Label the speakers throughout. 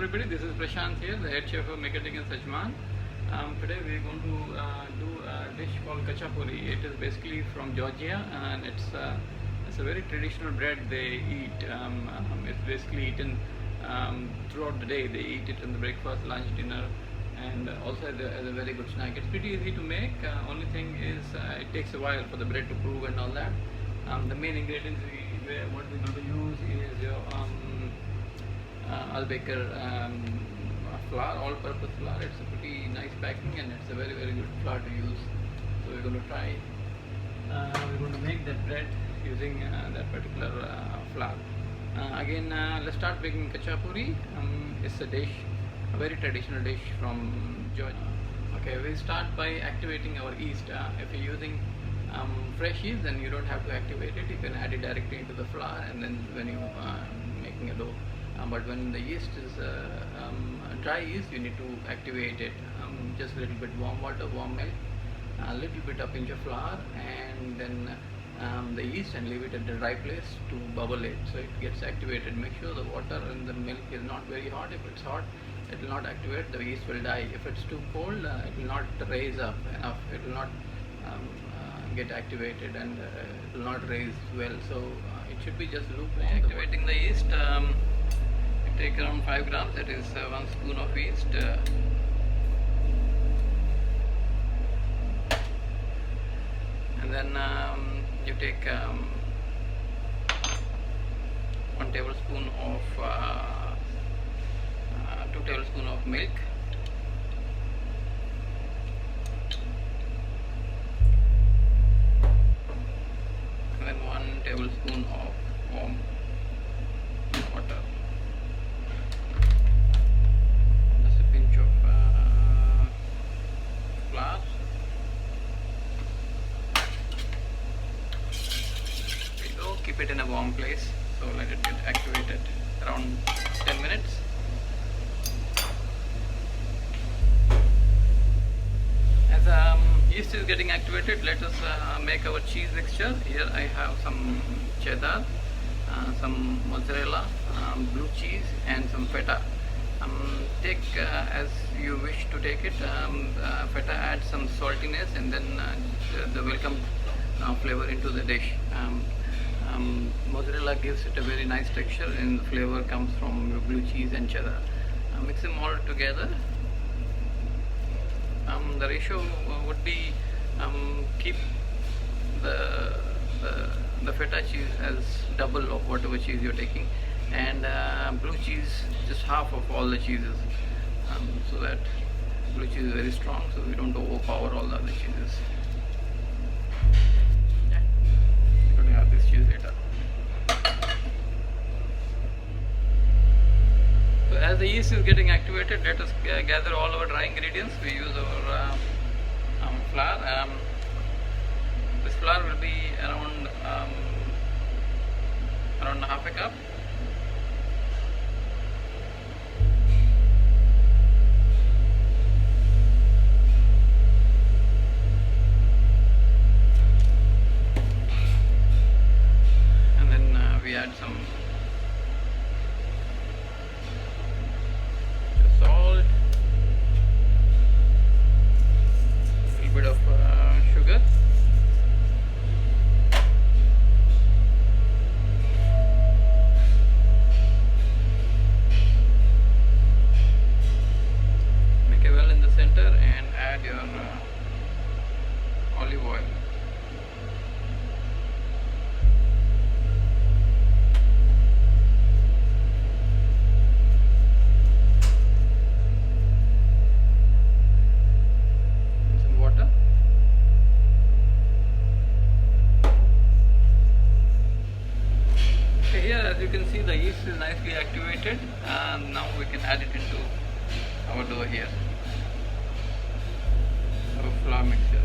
Speaker 1: everybody, this is Prashant here, the head chef of Marketing in Sajman. Today we are going to do a dish called Khachapuri. It is basically from Georgia, and it's a very traditional bread they eat. It's basically eaten throughout the day. They eat it in the breakfast, lunch, dinner, and also as a very good snack. It's pretty easy to make. Only thing is it takes a while for the bread to prove and all that. The main ingredients what we're going to use is your Al-Baker flour, all-purpose flour. It's a pretty nice packing and it's a very good flour to use. So we're going to try. We're going to make that bread using that particular flour. Again, let's start making Khachapuri. It's a dish, a very traditional dish from Georgia. Okay, we start by activating our yeast. If you're using fresh yeast, then you don't have to activate it. You can add it directly into the flour, and then when you making a dough. But when the yeast is dry yeast, you need to activate it. Just a little bit warm water, warm milk, a little bit of pinch of flour, and then the yeast, and leave it at the dry place to bubble it, so it gets activated. Make sure the water and the milk is not very hot. If it's hot, it will not activate, the yeast will die. If it's too cold, it will not raise up enough, it will not get activated, and it will not raise well. So it should be just lukewarm. Activating the yeast, you take around 5 grams, that is 1 spoon of yeast. And then you take 1 tablespoon of 2 tablespoons of milk, and then 1 tablespoon of warm water, just a pinch of flour. Keep it in a warm place, so let it get activated around 10 minutes. As yeast is getting activated, let us make our cheese mixture. Here I have some cheddar, some mozzarella, blue cheese, and some feta. Take as you wish to take it. Feta adds some saltiness, and then the welcome flavor into the dish. Mozzarella gives it a very nice texture, and the flavor comes from blue cheese and cheddar. Mix them all together. The ratio would be keep the feta cheese as double of whatever cheese you're taking, and blue cheese just half of all the cheeses, so that blue cheese is very strong, so we don't overpower all the other cheeses. We're going to have this cheese later. So as the yeast is getting activated, let us gather all our dry ingredients. We use our flour. This flour will be around half a cup. And then we add some salt, a little bit of sugar, make a well in the center, and add your olive oil. Here, as you can see, the yeast is nicely activated, and now we can add it into our dough here, our flour mixture.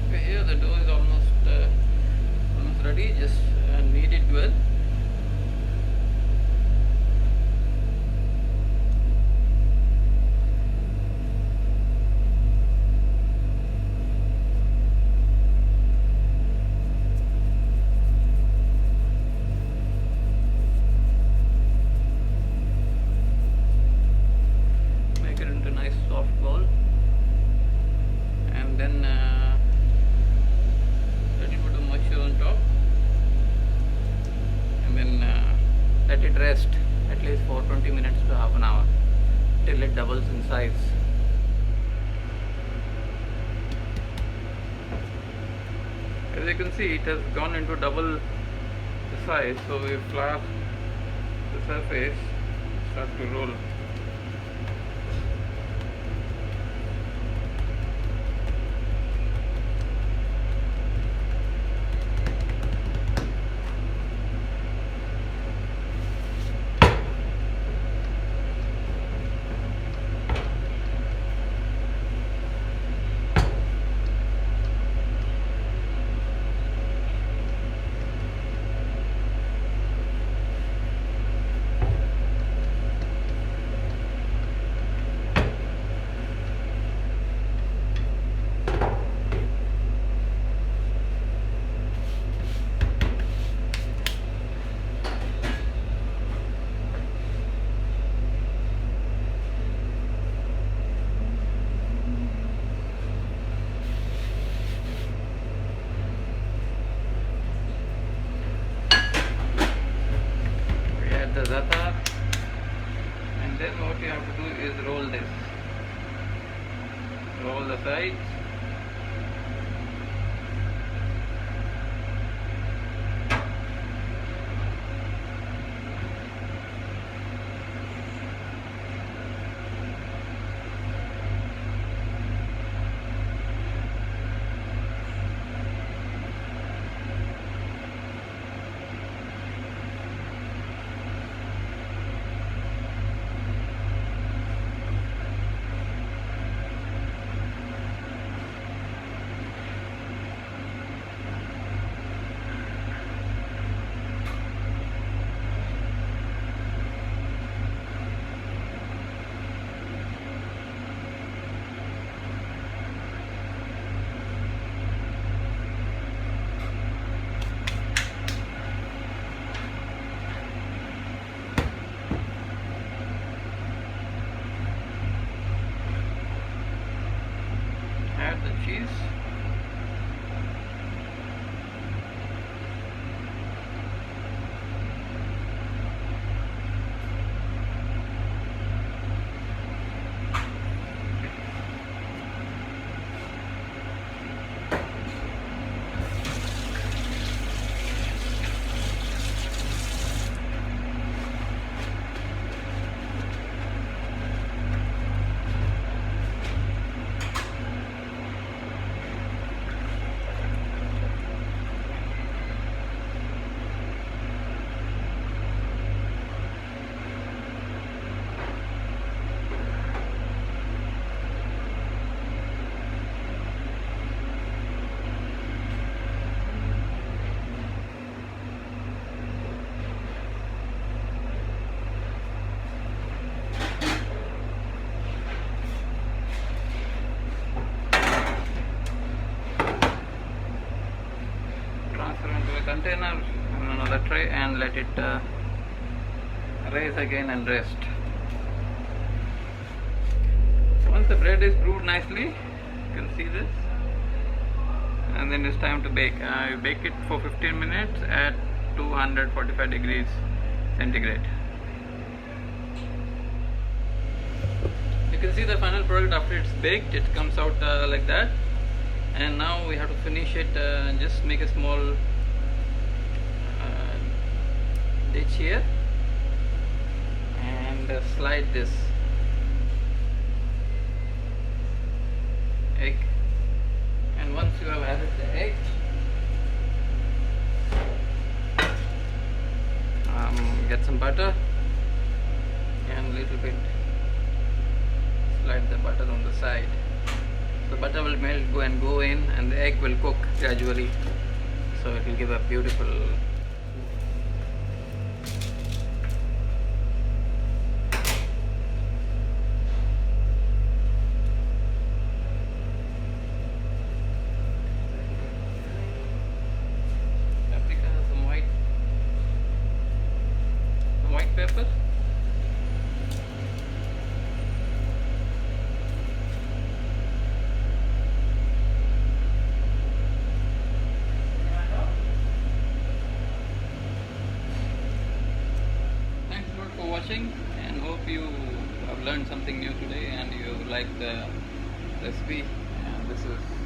Speaker 1: Okay, here the dough is almost ready. Just knead it well. it doubles in size. As you can see, it has gone into double the size, so we flour the surface, start to roll. The Zaatar, and then what you have to do is roll this. Roll the sides. Add the cheese. Container in another tray and let it rise again and rest. Once the bread is brewed nicely, you can see this, and then it's time to bake. You bake it for 15 minutes at 245 degrees centigrade. You can see the final product after it's baked. It comes out like that, and now we have to finish it. Just make a small ditch here and slide this egg, and once you have added the egg, get some butter and little bit slide the butter on the side. The butter will melt, go in, and the egg will cook gradually, so it will give a beautiful pepper. Thanks a lot for watching, and hope you learned something new today and you like the recipe, and this is